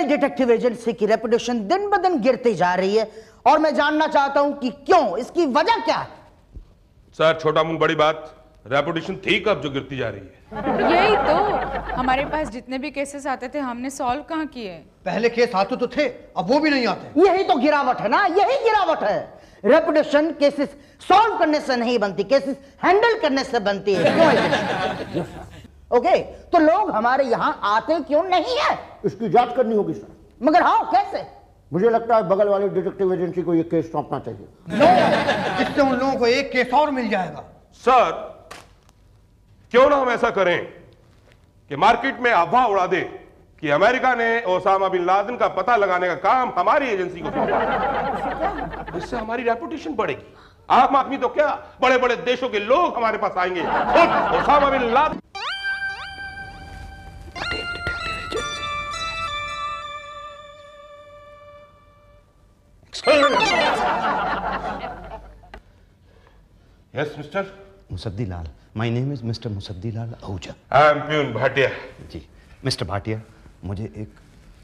Mail detective agency की reputation दिन ब दिन गिरती जा रही है और मैं जानना चाहता हूं कि क्यों, इसकी वजह क्या है? सर छोटा मुंह बड़ी बात, रेपुटेशन थी कब जो गिरती जा रही है? यही तो, हमारे पास जितने भी केसेस आते थे हमने सॉल्व कहाँ किए। पहले केस आते तो थे, अब वो भी नहीं आते। यही तो गिरावट है ना, यही गिरावट है। रेपुटेशन केसेस सॉल्व करने से नहीं बनती, केसेस हैंडल करने से बनती है। क्यों? ओके, तो लोग हमारे यहाँ आते क्यों नहीं है? इसकी जांच करनी होगी सर। मगर हाँ, कैसे? मुझे लगता है बगल वाली डिटेक्टिव एजेंसी को ये केस सौंपना चाहिए। नो, इससे उन लोगों को एक केस और मिल जाएगा। सर क्यों ना हम ऐसा करें कि मार्केट में अफवाह उड़ा दे कि अमेरिका ने ओसामा बिन लादेन का पता लगाने का काम हमारी एजेंसी को सौंपा। इससे हमारी रेपुटेशन बढ़ेगी। आम आदमी तो क्या, बड़े बड़े देशों के लोग हमारे पास आएंगे। खुद Osama bin Laden. Yes mister Musaddi Lal, my name is mister Musaddi Lal Ahuja. I am peon Bhatia. जी मिस्टर भाटिया, मुझे एक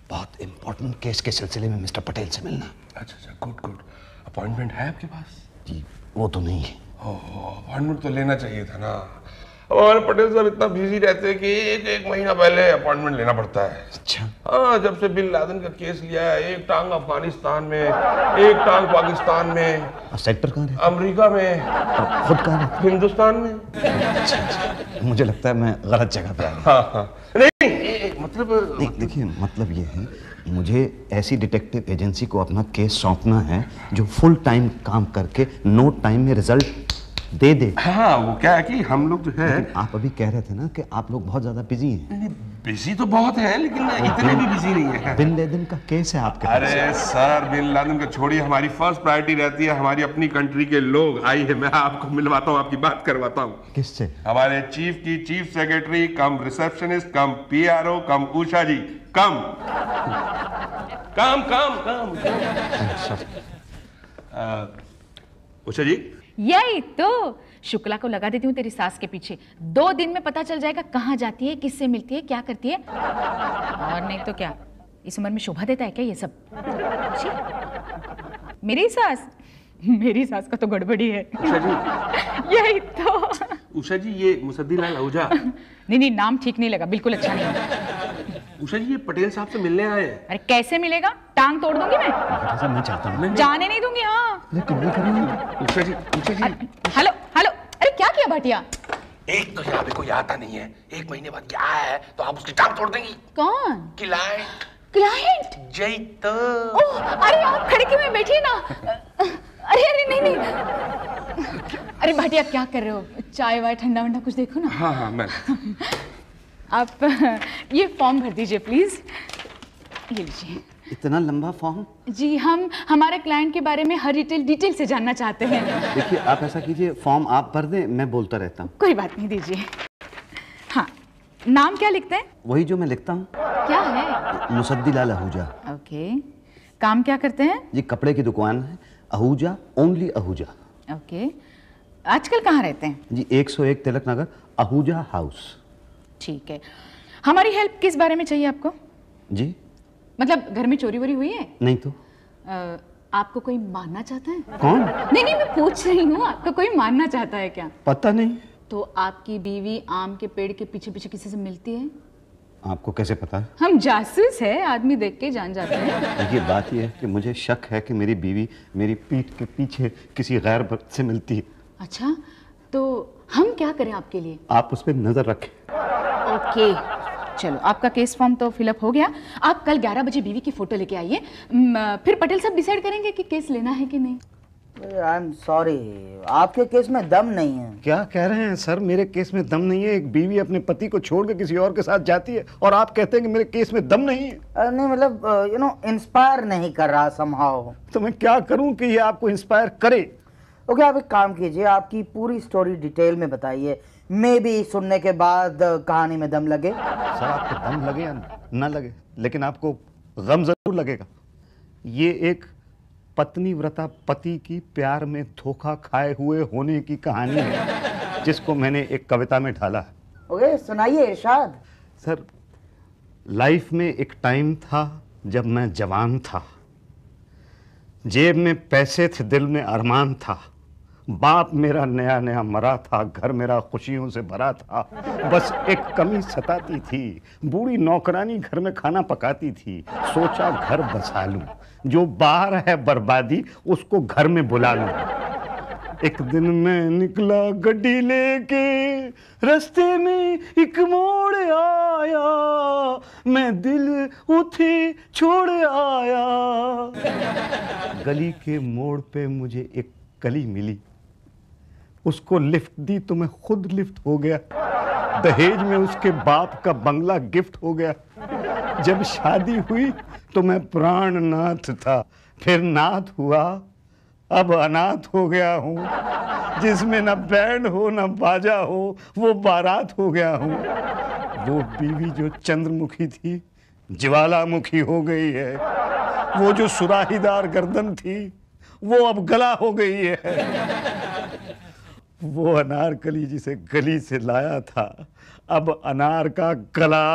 बहुत इंपॉर्टेंट केस के सिलसिले में मिस्टर पटेल से मिलना। अच्छा, गुड गुड। अपॉइंटमेंट है आपके पास? जी वो तो नहीं है। अपॉइंटमेंट तो लेना चाहिए था ना। अब हमारे पटेल साहब इतना बिजी रहते हैं कि एक महीना पहले अपॉइंटमेंट लेना पड़ता है। अच्छा। हाँ, जब से बिन लादेन का केस लिया है, एक टांग अफगानिस्तान में, एक टांग पाकिस्तान में। सेक्टर कहाँ है? अमेरिका में। खुद कहाँ है? हिंदुस्तान में। अच्छा, मुझे लगता है मैं गलत जगह पे आ गया। हाँ। नहीं मतलब देखिए, मतलब ये है, मुझे ऐसी डिटेक्टिव एजेंसी को अपना केस सौंपना है जो फुल टाइम काम करके नो टाइम में रिजल्ट दे दे। हाँ, वो क्या है कि हम लोग जो है, आप अभी कह रहे थे ना कि आप लोग बहुत ज्यादा बिजी हैं। बिजी तो बहुत है लेकिन इतने भी बिजी नहीं है। बिन लादेन का केस है आपके पास। अरे सर, बिन लादेन को छोड़िए, हमारी फर्स्ट प्रायोरिटी रहती है हमारी अपनी कंट्री के लोग। आइए मैं आपको मिलवाता हूँ, आपकी बात करवाता हूँ। किससे? हमारे चीफ की चीफ सेक्रेटरी कम रिसेप्शनिस्ट कम पीआरओ कम उषा जी कम उषा जी। यही तो, शुक्ला को लगा देती हूँ तेरी सास के पीछे। 2 दिन में पता चल जाएगा कहाँ जाती है, किससे मिलती है, क्या करती है। और नहीं तो क्या, इस उम्र में शोभा देता है क्या ये सब? मेरी सास का तो गड़बड़ी है। उषा जी। यही तो। उषा जी, ये मुसद्दी लाल आहूजा। नहीं, नाम ठीक नहीं लगा, बिल्कुल अच्छा नहीं है। उषा जी, ये पटेल साहब से मिलने आए हैं। अरे कैसे मिलेगा, टांग तोड़ दूंगी मैं। मैं चाहता हूँ। जाने नहीं दूंगी। हाँ उषा जी। हेलो, अरे क्या किया भाटिया? एक तो यहाँ पे कोई आता नहीं है, 1 महीने बाद क्या है तो आप उसकी टांग तोड़ देंगी। कौन? क्लाइंट जय तो। ओह, अरे आप खड़े क्यों बैठिए ना। अरे नहीं। अरे भाटिया क्या कर रहे हो? चाय वाय ठंडा वंडा कुछ देखो ना। हाँ मैं। आप ये फॉर्म भर दीजिए प्लीज। ये लीजिए। इतना लंबा फॉर्म? जी, हम हमारे क्लाइंट के बारे में हर डिटेल से जानना चाहते हैं। देखिए, आप ऐसा कीजिए, फॉर्म आप भर दें, मैं बोलता रहता हूँ। कोई बात नहीं, दीजिए। हाँ, नाम क्या लिखते हैं? वही जो मैं लिखता हूँ। क्या है? मुसद्दी लाल आहूजा। ओके। काम क्या करते हैं? जी, कपड़े की दुकान है, आहूजा, ओनली आहूजा। ओके। आजकल कहाँ रहते हैं? जी, 101 तिलक नगर, आहूजा हाउस। ठीक है। हमारी हेल्प किस बारे में चाहिए आपको? जी, मतलब घर में चोरी वोरी हुई है? नहीं तो। आपको कोई मारना चाहता है? कौन? नहीं, मैं पूछ रही हूँ, आपको कोई मारना चाहता है क्या? पता नहीं। तो आपकी बीवी आम के पेड़ के पीछे पीछे किसी से मिलती है? आपको कैसे पता है? हम जासूस है, आदमी देख के जान जाते हैं। देखिए, बात यह है कि मुझे शक है कि मेरी बीवी मेरी पीठ के पीछे किसी गैर मर्द से मिलती है। अच्छा, तो हम क्या करें आपके लिए? आप उस पर नजर रखें। ओके, चलो आपका केस फॉर्म तो फिलअप हो गया। आप कल 11 बजे बीवी की फोटो लेके आइए, फिर पटेल साहब डिसाइड करेंगे कि केस लेना है कि नहीं। आई एम सॉरी, आपके केस में दम नहीं है। क्या कह रहे हैं सर? मेरे केस में दम नहीं है? एक बीवी अपने पति को छोड़कर किसी और के साथ जाती है और आप कहते हैं कि मेरे केस में दम नहीं है? नहीं मतलब इंस्पायर नहीं कर रहा समहाउ। तो मैं क्या करूं कि ये आपको इंस्पायर करे? ओके, आप एक काम कीजिए, आपकी पूरी स्टोरी डिटेल में बताइए। मे बी सुनने के बाद कहानी में दम लगे। सर, आपको दम लगे या ना लगे, लेकिन आपको गम जरूर लगेगा। ये एक पत्नी व्रता पति की प्यार में धोखा खाए हुए होने की कहानी है, जिसको मैंने एक कविता में ढाला है। ओके, सुनाइए इरशाद। सर, लाइफ में एक टाइम था जब मैं जवान था, जेब में पैसे थे, दिल में अरमान था, बाप मेरा नया नया मरा था, घर मेरा खुशियों से भरा था, बस एक कमी सताती थी, बूढ़ी नौकरानी घर में खाना पकाती थी, सोचा घर बसा लूं, जो बाहर है बर्बादी उसको घर में बुला लूं। एक दिन मैं निकला गड्डी लेके, रास्ते में एक मोड़ आया, मैं दिल उठे छोड़ आया। गली के मोड़ पे मुझे एक कली मिली, उसको लिफ्ट दी तो मैं खुद लिफ्ट हो गया। दहेज में उसके बाप का बंगला गिफ्ट हो गया। जब शादी हुई तो मैं प्राणनाथ था, फिर नाथ हुआ, अब अनाथ हो गया हूँ। जिसमें न बैंड हो न बाजा हो, वो बारात हो गया हूँ। वो बीवी जो चंद्रमुखी थी, ज्वालामुखी हो गई है। वो जो सुराहीदार गर्दन थी, वो अब गला हो गई है। वो अनारकली जिसे गली से लाया था, अब अनार का गला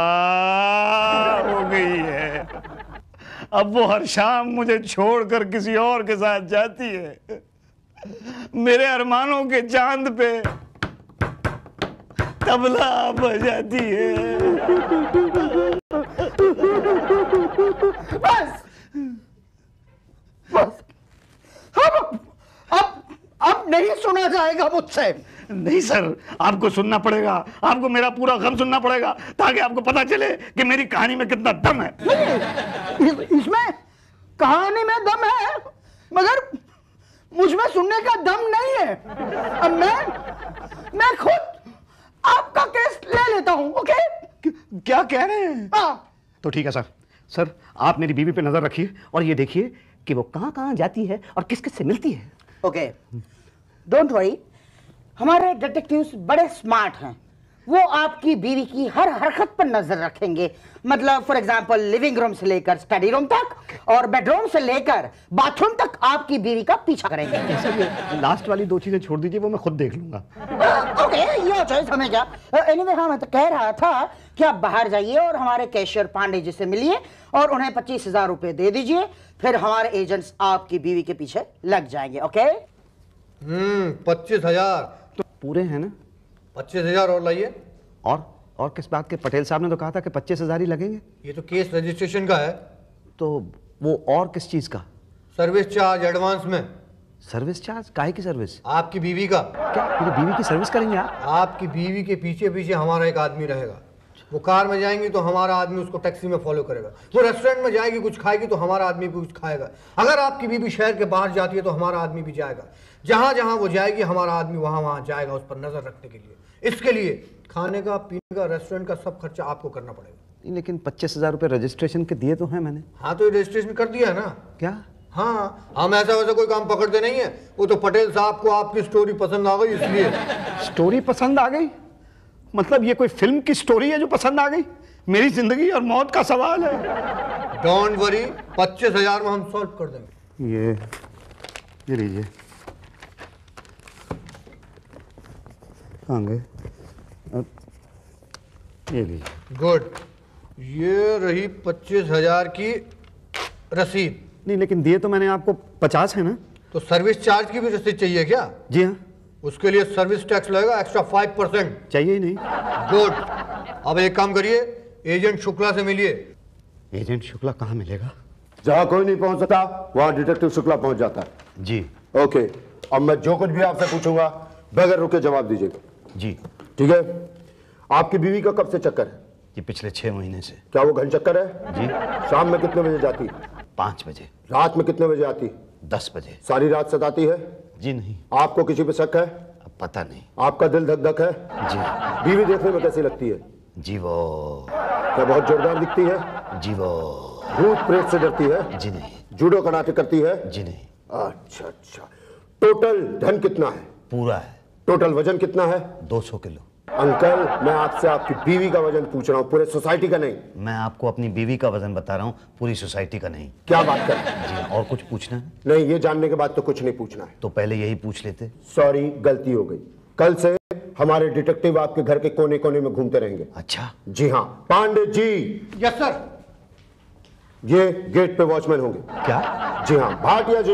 हो गई है। अब वो हर शाम मुझे छोड़कर किसी और के साथ जाती है। मेरे अरमानों के चांद पे तबला बजाती है। बस बस, अब नहीं सुना जाएगा मुझसे। नहीं सर, आपको सुनना पड़ेगा, आपको मेरा पूरा गम सुनना पड़ेगा, ताकि आपको पता चले कि मेरी कहानी में कितना दम है। इसमें कहानी में दम है, मगर मुझमें सुनने का दम नहीं है। अब मैं खुद आपका केस ले लेता हूं। ओके? क्या कह रहे हैं? हाँ। तो ठीक है सर, आप मेरी बीवी पे नजर रखिए और ये देखिए कि वो कहां कहां जाती है और किस किस से मिलती है। ओके, डोंट वरी, हमारे डिटेक्टिव्स बड़े स्मार्ट हैं। वो आपकी बीवी की हर हरकत पर नजर रखेंगे। मतलब फॉर एग्जांपल लिविंग रूम से लेकर स्टडी रूम तक और बेडरूम से लेकर बाथरूम तक आपकी बीवी का पीछा करेंगे। सर ये लास्ट वाली 2 चीजें छोड़ दीजिए, वो मैं खुद देख लूंगा। ओके, योर चॉइस, हमें क्या। एनीवे, हाँ, मैं तो कह रहा था कि आप बाहर जाइए और हमारे कैशियर पांडे जी से मिलिए और उन्हें 25,000 रुपए दे दीजिए। फिर हमारे एजेंट्स आपकी बीवी के पीछे लग जाएंगे। ओके? 25,000 तो पूरे हैं ना? 25,000 और लाइए। और किस बात के? पटेल साहब ने तो कहा था कि 25,000 ही लगेंगे। ये तो केस रजिस्ट्रेशन का है। तो वो और किस चीज का? सर्विस चार्ज एडवांस में। Service charge? काहे की सर्विस? आपकी बीवी का। क्या मेरी बीवी की सर्विस करेंगे आप? आपकी बीवी के पीछे पीछे हमारा एक आदमी रहेगा। वो कार में जाएंगी तो हमारा आदमी उसको टैक्सी में फॉलो करेगा। वो रेस्टोरेंट में जाएगी, कुछ खाएगी तो हमारा आदमी भी कुछ खाएगा। अगर आपकी बीवी शहर के बाहर जाती है तो हमारा आदमी भी जाएगा। जहां जहां वो जाएगी हमारा आदमी वहां वहां जाएगा उस पर नजर रखने के लिए। इसके लिए खाने का, पीने का, रेस्टोरेंट का सब खर्चा आपको करना पड़ेगा। लेकिन 25,000 रुपए रजिस्ट्रेशन के दिए तो हैं मैंने। हाँ, तो रजिस्ट्रेशन कर दिया है ना। क्या? हाँ, हम ऐसा वैसा कोई काम पकड़ते नहीं है। वो तो पटेल साहब को आपकी स्टोरी पसंद आ गई इसलिए। स्टोरी पसंद आ गई? मतलब ये कोई फिल्म की स्टोरी है जो पसंद आ गई? मेरी जिंदगी और मौत का सवाल है। डोंट वरी, 25,000 में हम सॉल्व कर देंगे। ये लीजिए। कहाँ गए? ये लीजिए। गुड, ये रही 25,000 की रसीद। नहीं, लेकिन दिए तो मैंने आपको 50 है ना? तो सर्विस चार्ज की भी रसीद चाहिए क्या? जी हाँ। उसके लिए सर्विस टैक्स लगेगा एक्स्ट्रा 5%। चाहिए ही नहीं। गुड, अब एक काम करिए, एजेंट शुक्ला से मिलिए। एजेंट शुक्ला कहाँ मिलेगा? जहां कोई नहीं पहुंच सकता वहां डिटेक्टिव शुक्ला पहुंच जाता है। जी। ओके, अब मैं जो कुछ भी आपसे पूछूंगा बगैर रुके जवाब दीजिएगा। जी। ठीक है? आपकी बीवी का कब से चक्कर है? ये पिछले 6 महीने से। क्या वो घन चक्कर है? जी। शाम में कितने बजे जाती? 5 बजे। रात में कितने बजे आती? 10 बजे। सारी रात सताती है? जी नहीं। आपको किसी पे शक है? अब पता नहीं। आपका दिल धक धक है? जी। बीवी देखने में कैसी लगती है? जी वो। क्या बहुत जोरदार दिखती है? जी वो। भूत प्रेत से डरती है? जी नहीं। जूडो कराटे करती है? जी नहीं। अच्छा। टोटल धन कितना है? पूरा है। टोटल वजन कितना है? 200 किलो। अंकल, मैं आपसे आपकी बीवी का वजन पूछ रहा हूँ, पूरे सोसाइटी का नहीं। मैं आपको अपनी बीवी का वजन बता रहा हूँ, पूरी सोसाइटी का नहीं। क्या बात कर रहे हैं? जी। और कुछ पूछना है? नहीं, ये जानने के बाद तो कुछ नहीं पूछना है। तो पहले यही पूछ लेते। सॉरी, गलती हो गई। कल से हमारे डिटेक्टिव आपके घर के कोने कोने में घूमते रहेंगे। अच्छा। जी हाँ। पांडे जी। Yes sir. ये गेट पे वॉचमैन होंगे। क्या? जी हाँ भाटिया जी।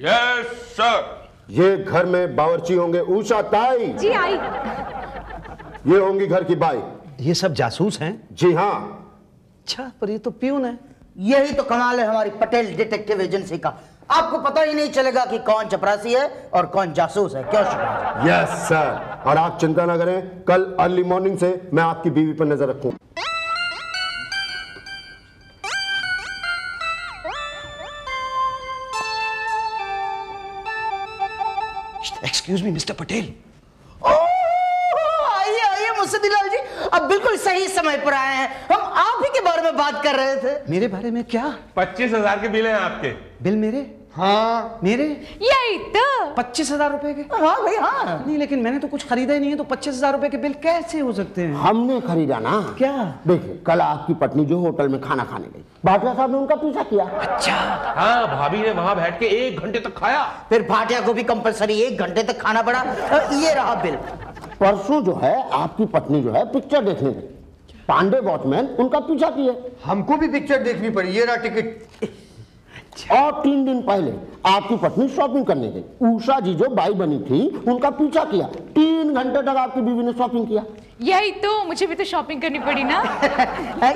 Yes sir. ये घर में बावर्ची होंगे उषा ताई। जी आई। ये होंगी घर की बाई। ये सब जासूस हैं? जी हाँ। अच्छा, पर ये तो प्यून है। यही तो कमाल है हमारी पटेल डिटेक्टिव एजेंसी का, आपको पता ही नहीं चलेगा कि कौन चपरासी है और कौन जासूस है। क्यों शुक्ला? Yes sir. और आप चिंता ना करें, कल अर्ली मॉर्निंग से मैं आपकी बीवी पर नजर रखूं। Excuse me mister Patel. आइए आइए मुस्तादिलाल जी, अब बिल्कुल सही समय पर आए हैं। हम आप ही के बारे में बात कर रहे थे। मेरे बारे में क्या? 25,000 के बिल हैं आपके। बिल मेरे? हाँ मेरे यही तो। 25,000 रुपए के? हाँ भाई हाँ। नहीं, लेकिन मैंने तो कुछ खरीदा ही नहीं है, तो 25,000 रुपए के बिल कैसे हो सकते हैं? हमने खरीदा ना। क्या? देखिए, कल आपकी पत्नी जो होटल में खाना खाने गई, भाटिया साहब ने उनका पीछा किया। अच्छा। हाँ, भाभी ने वहां बैठ के 1 घंटे तक खाया। फिर भाटिया को भी कंपलसरी 1 घंटे तक खाना पड़ा। ये रहा बिल। परसों जो है आपकी पत्नी जो है पिक्चर देखने गई, पांडे वॉचमैन उनका पीछा किए। हमको भी पिक्चर देखनी पड़ी, ये रहा टिकट। और 3 दिन पहले आपकी पत्नी शॉपिंग करने गई, उषा जी जो बाई बनी थी उनका पीछा किया। 3 घंटे तक आपकी बीवी ने शॉपिंग किया। यही तो, मुझे भी तो शॉपिंग करनी पड़ी ना।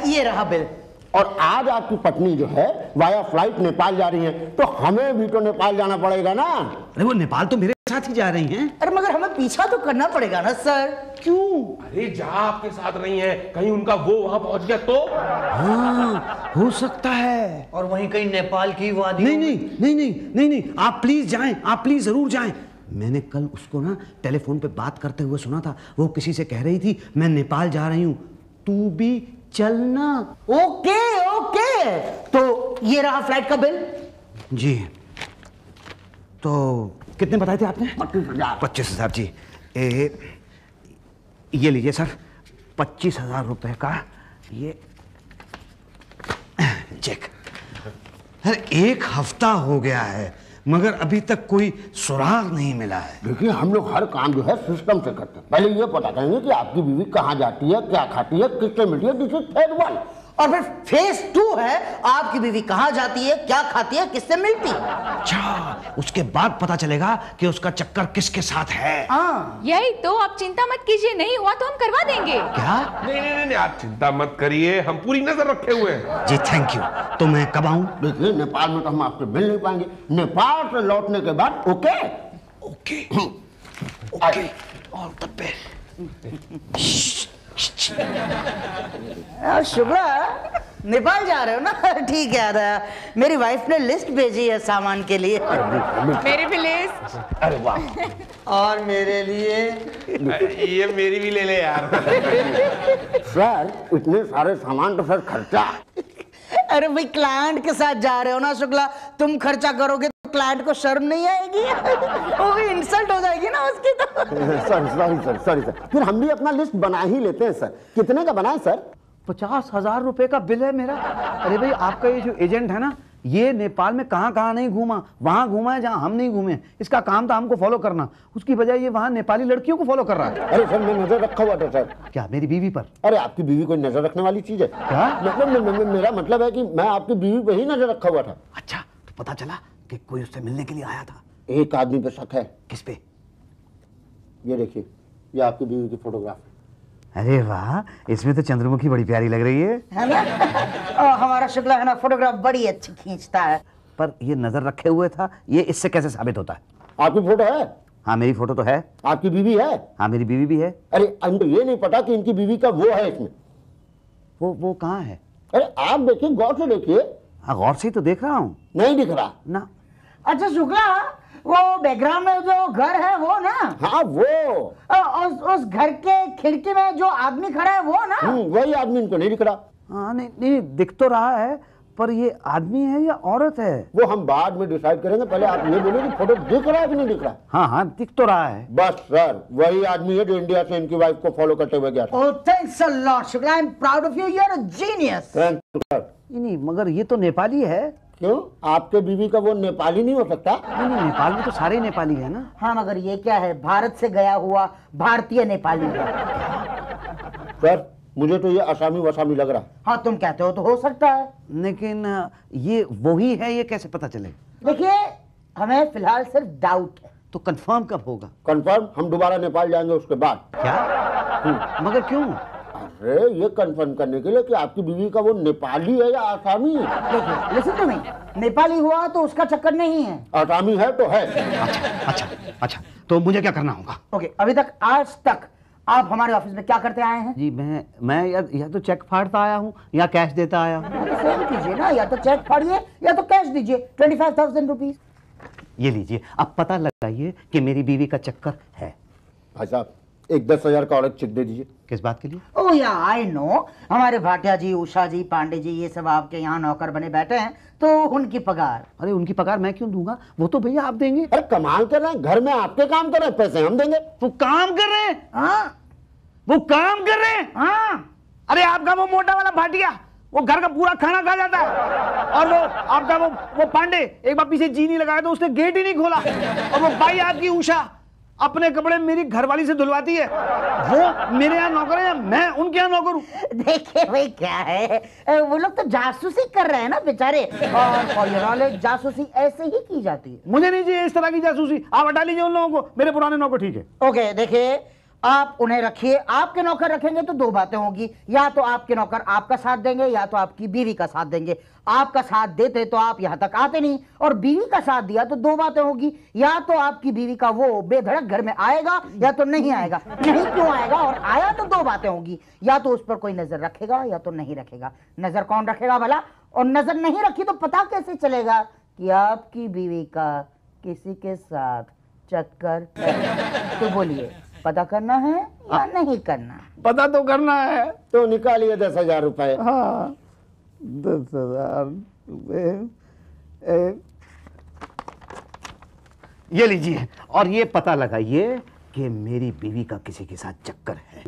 ये रहा बिल। और आज आपकी पत्नी जो है वाया फ्लाइट नेपाल जा रही है, तो हमें भी तो नेपाल जाना पड़ेगा ना। अरे वो नेपाल तो मेरे साथ ही जा रही हैं। अरे मगर हमें पीछा तो करना पड़ेगा ना सर। क्यों? अरे जहां आपके साथ नहीं है, कहीं उनका वो वहां पहुंच गया तो? हाँ, हो सकता है। और वहीं कहीं नेपाल की वादी। नहीं नहीं नहीं नहीं नहीं नहीं, आप प्लीज जाएं, आप प्लीज जरूर जाएं। मैंने कल उसको ना टेलीफोन पे बात करते हुए सुना था, वो किसी से कह रही थी मैं नेपाल जा रही हूं, तू भी चलना। ओके ओके, तो ये रहा फ्लाइट का बिल। जी, तो कितने बताए थे आपने? 25,000। 25,000 जी। ये लीजिए सर, 25,000 रुपए का ये चेक। अरे 1 हफ्ता हो गया है मगर अभी तक कोई सुराग नहीं मिला है। देखिए, हम लोग हर काम जो है सिस्टम से करते हैं। पहले ये पता करेंगे कि आपकी बीवी कहाँ जाती है, क्या खाती है, किससे मिलती है। This is phase 1। और फिर फेज 2 है आपकी बीवी कहाँ जाती है, क्या खाती है, किससे मिलती है। अच्छा, उसके बाद पता चलेगा कि उसका चक्कर किसके साथ है। हाँ यही तो, आप चिंता मत कीजिए, नहीं हुआ तो हम करवा देंगे। क्या? नहीं नहीं नहीं, आप चिंता मत करिए, हम पूरी नजर रखे हुए हैं। जी थैंक यू। तो मैं कब आऊं? देखिए, नेपाल में तो हम आपसे मिल नहीं पाएंगे। नेपाल से लौटने के बाद okay. Okay okay, all the best. Shukla, Nepal जा रहे हो ना? ठीक है यार, मेरी वाइफ ने लिस्ट भेजी है सामान के लिए। मेरी भी लिस्ट। अरे वाह। और मेरे लिए ये मेरी भी ले ले यार। सर, इतने सारे सामान तो सर खर्चा। अरे भाई, क्लाइंट के साथ जा रहे हो ना शुक्ला, तुम खर्चा करोगे तो क्लाइंट को शर्म नहीं आएगी? वो भी इंसल्ट हो जाएगी ना उसकी तो। सॉरी सर, फिर हम भी अपना लिस्ट बना ही लेते हैं सर। कितने का बनाए सर? 50,000 रुपए का बिल है मेरा। अरे भाई, आपका ये जो एजेंट है ना, ये नेपाल में कहाँ कहाँ नहीं घूमा, वहां घूमा है जहां हम नहीं घूमे। इसका काम था हमको फॉलो करना, उसकी बजाय ये वहां नेपाली लड़कियों को फॉलो कर रहा है। अरे सर, मैं नजर रखा हुआ था सर। क्या मेरी बीवी पर? अरे आपकी बीवी कोई नजर रखने वाली चीज है क्या? मतलब मेरा मतलब है कि मैं आपकी बीवी पे ही नजर रखा हुआ था। अच्छा, तो पता चला कि कोई उससे मिलने के लिए आया था। एक आदमी पे शक है। किस पे? ये देखिए, ये आपकी बीवी की फोटोग्राफ है। अरे वाह, इसमें तो चंद्रमुखी बड़ी प्यारी लग रही है ना? हमारा शुक्ला है ना, फोटोग्राफ बड़ी अच्छी खींचता है। पर ये नजर रखे हुए था, ये इससे कैसे साबित होता है? आपकी फोटो है? हाँ, मेरी फोटो तो है। आपकी बीवी है? हाँ, मेरी बीवी भी है। अरे हमको ये नहीं पता कि इनकी बीवी का वो है इसमें। वो कहाँ है? अरे आप देखिए, गौर से देखिए। हाँ, गौर से ही तो देख रहा हूँ। नहीं दिख रहा ना। अच्छा शुक्ला, वो बैकग्राउंड में जो घर है वो ना? हाँ वो। उस घर के खिड़की में जो आदमी खड़ा है वो ना? वही आदमी इनको नहीं दिख रहा। हाँ, नहीं नहीं, दिख तो रहा है, पर ये आदमी है या औरत है? वो हम बाद में डिसाइड करेंगे। पहले आप ये बोलिए कि फोटो दिख रहा है कि नहीं दिख रहा। हाँ हाँ, दिख तो रहा है। बस सर, वही आदमी है जो इंडिया से इनकी वाइफ को फॉलो करते हुए गया था। Oh, thanks a lot, Shukla. I'm proud of you. You're a genius. Thank you sir. नहीं, मगर ये तो नेपाली है। क्यों, आपके बीवी का वो नेपाली नहीं हो सकता? नहीं, नेपाल में तो सारे नेपाली है ना। हाँ, मगर ये क्या है, भारत से गया हुआ भारतीय नेपाली है। सर, मुझे तो ये असामी वसामी लग रहा है। हाँ तुम कहते हो तो हो सकता है। लेकिन ये वही है, ये कैसे पता चले? देखिए हमें फिलहाल सिर्फ डाउट है। तो कंफर्म कब होगा? कंफर्म हम दोबारा नेपाल जाएंगे उसके बाद। क्या? मगर क्यों? अरे ये कंफर्म करने के लिए कि आपकी बीवी का वो नेपाली है या आसामी है। देखिए लिसन टू मी, नेपाली हुआ तो उसका चक्कर नहीं है, आसामी है तो है। अच्छा, तो मुझे क्या करना होगा? ओके अभी तक आज तक आप हमारे ऑफिस में क्या करते आए हैं? जी मैं या तो चेक फाड़ता आया हूँ या कैश देता आया हूँ। सेम कीजिए ना, या तो चेक फाड़िए या तो कैश दीजिए 25,000 रुपीज। ये लीजिए, अब पता लगाइए कि मेरी बीवी का चक्कर है। भाई साहब एक 10,000 का और चेक दे दीजिए। किस बात के लिए? ओह या आई नो, हमारे भाटिया जी, उषा जी, पांडे जी ये सब आपके यहाँ नौकर बने बैठे हैं तो उनकी पगार। अरे उनकी पगार मैं क्यों दूंगा, वो तो भैया आप देंगे। अरे कमाल कर रहे हैं, घर में आपके काम कर रहे हैं, पैसे हम देंगे। वो काम कर रहे हैं? हाँ वो काम कर रहे हैं? हाँ। अरे आपका वो मोटा वाला भाटिया वो घर का पूरा खाना खा जाता है, और वो आपका वो पांडे एक बार पीछे जी नहीं लगाया तो उसने गेट ही नहीं खोला, और वो भाई आपकी उषा अपने कपड़े मेरी घरवाली से धुलवाती है। वो मेरे यहाँ नौकर है या मैं उनके यहाँ नौकर हूँ? देखिए भाई क्या है, वो लोग तो जासूसी कर रहे हैं ना बेचारे, और फॉर योर नॉलेज जासूसी ऐसे ही की जाती है। मुझे नहीं चाहिए इस तरह की जासूसी, आप हटा लीजिए उन लोगों को, मेरे पुराने नौकर ठीक है। ओके देखिए आप उन्हें रखिए, आपके नौकर रखेंगे तो दो बातें होंगी, या तो आपके नौकर आपका साथ देंगे या तो आपकी बीवी का साथ देंगे। आपका साथ देते तो आप यहाँ तक आते नहीं, और बीवी का साथ दिया तो दो बातें होगी, या तो आपकी बीवी का वो बेधड़क घर में आएगा या तो नहीं आएगा। नहीं क्यों आएगा, और आया तो दो बातें होगी, या तो उस पर कोई नजर रखेगा या तो नहीं रखेगा। नजर कौन रखेगा भला, और नजर नहीं रखी तो पता कैसे चलेगा कि आपकी बीवी का किसी के साथ चक्कर है? तो बोलिए पता करना है या नहीं करना? पता तो करना है। तो निकालिए 10,000 रुपए। हाँ 10,000 रुपए ये लीजिए, और ये पता लगाइए कि मेरी बीवी का किसी के साथ चक्कर है।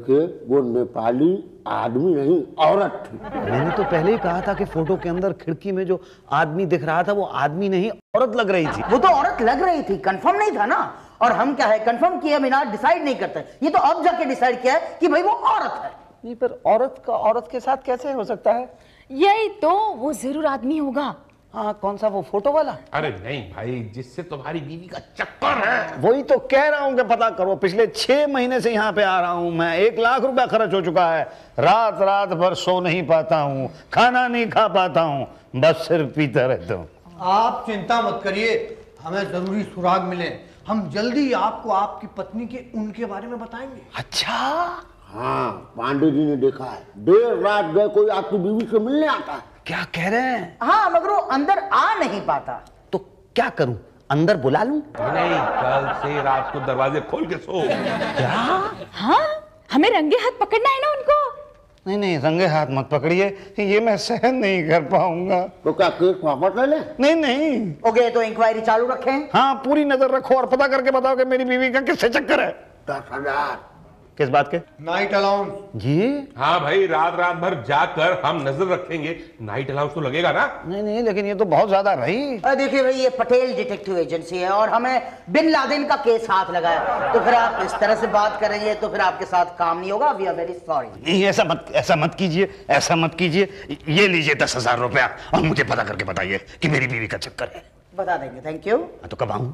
वो नेपाली आदमी नहीं औरत थी। मैंने तो पहले ही कहा था कि फोटो के अंदर खिड़की में जो आदमी दिख रहा था वो आदमी नहीं औरत लग रही थी। वो तो औरत लग रही थी, कंफर्म नहीं था ना, और हम क्या है कंफर्म किए बिना डिसाइड नहीं करते, ये तो अब जाके डिसाइड किया है कि भाई वो औरत है। नहीं पर औरत का औरत के साथ कैसे हो सकता है? यही तो, वो जरूर आदमी होगा। हाँ कौन सा, वो फोटो वाला? अरे नहीं भाई, जिससे तुम्हारी बीवी का चक्कर है। वही तो कह रहा हूँ कि पता करो। पिछले 6 महीने से यहाँ पे आ रहा हूँ मैं, 1 लाख रुपया खर्च हो चुका है। रात रात भर सो नहीं पाता हूँ, खाना नहीं खा पाता हूँ, बस सिर्फ पीता रहता हूँ। आप चिंता मत करिए, हमें जरूरी सुराग मिले, हम जल्दी आपको आपकी पत्नी के उनके बारे में बताएंगे। अच्छा हाँ पांडे जी ने देखा है, देर रात गए कोई आपकी बीवी से मिलने आता है। क्या कह रहे हैं? हाँ मगर वो अंदर आ नहीं पाता। तो क्या करूं, अंदर बुला लूं? नहीं, कल से रात को दरवाजे खोल के सो। क्या? हाँ हमें रंगे हाथ पकड़ना है ना उनको। नहीं नहीं रंगे हाथ मत पकड़िए, ये मैं सहन नहीं कर पाऊंगा। तो क्या केस वापस ले लें? नहीं नहीं। ओके तो इंक्वायरी चालू रखें। हाँ पूरी नजर रखो और पता करके बताओ कि मेरी बीवी का किससे चक्कर है। 10,000। किस बात के? Night allowance. जी हाँ भाई, रात रात भर जाकर हम नजर रखेंगे, नाइट अलाउंस तो लगेगा ना। नहीं नहीं, लेकिन ये तो बहुत ज्यादा रही। देखिए भाई, ये पटेल डिटेक्टिव एजेंसी है और हमें बिन लादेन का केस हाथ लगा है, तो फिर आप इस तरह से बात कर रही है तो फिर आपके साथ काम नहीं होगा। We are very sorry. नहीं ऐसा मत कीजिए, ऐसा मत कीजिए। ये लीजिए 10,000 रुपया और मुझे पता करके बताइए कि मेरी बीवी का चक्कर है। बता देंगे। Thank you. तो कब आऊं?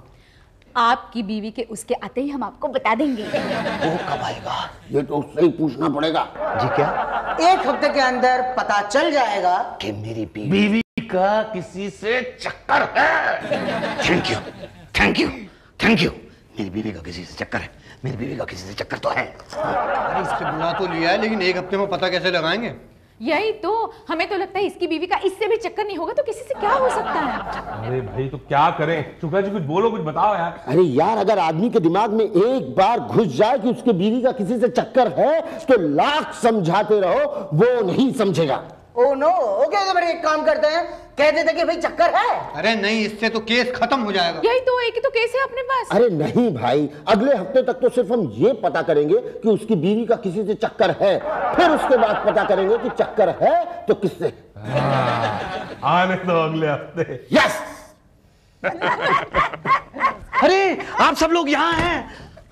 आपकी बीवी के उसके आते ही हम आपको बता देंगे। वो कब आएगा? ये तो उससे ही पूछना पड़ेगा। जी क्या? 1 हफ्ते के अंदर पता चल जाएगा कि मेरी बीवी का किसी से चक्कर है। Thank you thank you thank you. मेरी बीवी का किसी से चक्कर है, मेरी बीवी का किसी से चक्कर तो है। अरे इससे बुला तो लिया है, लेकिन 1 हफ्ते में पता कैसे लगाएंगे? यही तो, हमें तो लगता है इसकी बीवी का इससे भी चक्कर नहीं होगा तो किसी से क्या हो सकता है। अरे भाई तो क्या करें? शुक्ला जी कुछ बोलो, कुछ बताओ यार। अरे यार, अगर आदमी के दिमाग में एक बार घुस जाए कि उसके बीवी का किसी से चक्कर है तो लाख समझाते रहो वो नहीं समझेगा। Oh no. ओके तो फिर एक काम करते हैं, कह देते कि भाई चक्कर है। अरे नहीं, इससे तो केस खत्म हो जाएगा। यही तो, एक ही तो केस है अपने पास। अरे नहीं भाई, अगले हफ्ते तक तो सिर्फ हम ये पता करेंगे कि उसकी बीवी का किसी से चक्कर है, फिर उसके बाद पता करेंगे कि चक्कर है तो किससे। आने दो अगले हफ्ते। यस। अरे आप सब लोग यहाँ हैं।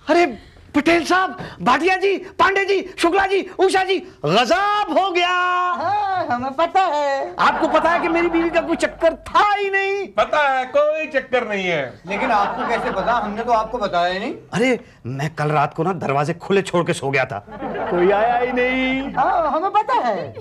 अरे पटेल साहब, भाटिया जी, पांडे जी, शुक्ला जी, उषा जी, गजब हो गया। हाँ, हमें पता है। आपको पता है कि मेरी बीवी का कोई चक्कर था ही नहीं। पता है, कोई चक्कर नहीं है। लेकिन आपको कैसे पता? हमने तो आपको बताया ही नहीं। अरे मैं कल रात को ना दरवाजे खुले छोड़ के सो गया था, कोई आया ही नहीं। हाँ, हमें पता है।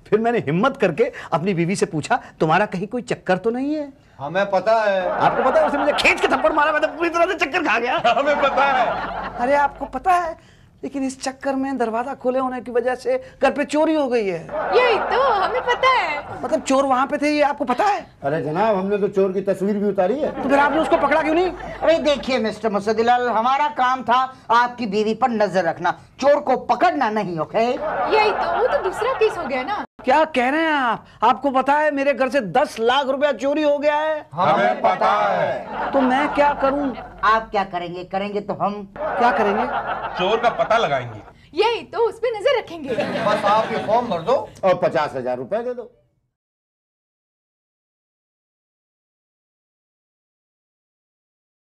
फिर मैंने हिम्मत करके अपनी बीवी से पूछा, तुम्हारा कहीं कोई चक्कर तो नहीं है? हमें पता है। आपको पता है? उसने मुझे खींच के थप्पड़ मारा, मैं तो पूरी तरह से चक्कर खा गया। हमें पता है। अरे आपको पता है, लेकिन इस चक्कर में दरवाजा खोले होने की वजह से घर पे चोरी हो गई है। यही तो हमें पता है। मतलब चोर वहां पे थे, ये आपको पता है? अरे जनाब, हमने तो चोर की तस्वीर भी उतारी है। तो फिर आपने उसको पकड़ा क्यों नहीं? अरे देखिए मिस्टर मुसद्दिलाल, हमारा काम था आपकी बीवी पर नजर रखना, चोर को पकड़ना नहीं। ओके, यही तो, वो तो दूसरा केस हो गया ना। क्या कह रहे हैं आप? आपको पता है मेरे घर से 10 लाख रुपया चोरी हो गया है। हमें पता है। तो मैं क्या करूं? आप क्या करेंगे? करेंगे तो हम क्या करेंगे? चोर का पता लगाएंगे। यही तो, उस पे नजर रखेंगे। बस आप ये फॉर्म भर दो और 50,000 रुपए दे दो।